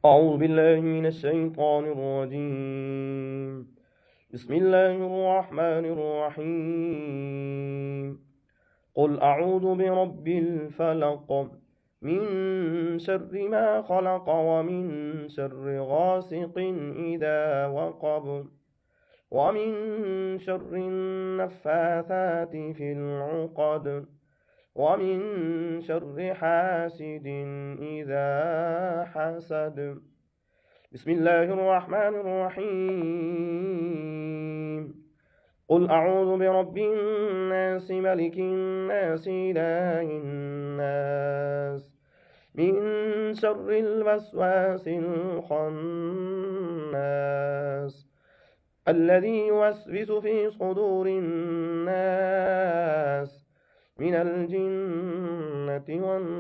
أعوذ بالله من الشيطان الرجيم. بسم الله الرحمن الرحيم. قل أعوذ برب الفلق من شر ما خلق ومن شر غاسق إذا وقب ومن شر النفاثات في العقد ومن شر حاسد إذا حسد. بسم الله الرحمن الرحيم. قل أعوذ برب الناس ملك الناس إله الناس من شر الوسواس الخناس الذي يوسوس في صدور الناس من الجنة والناس.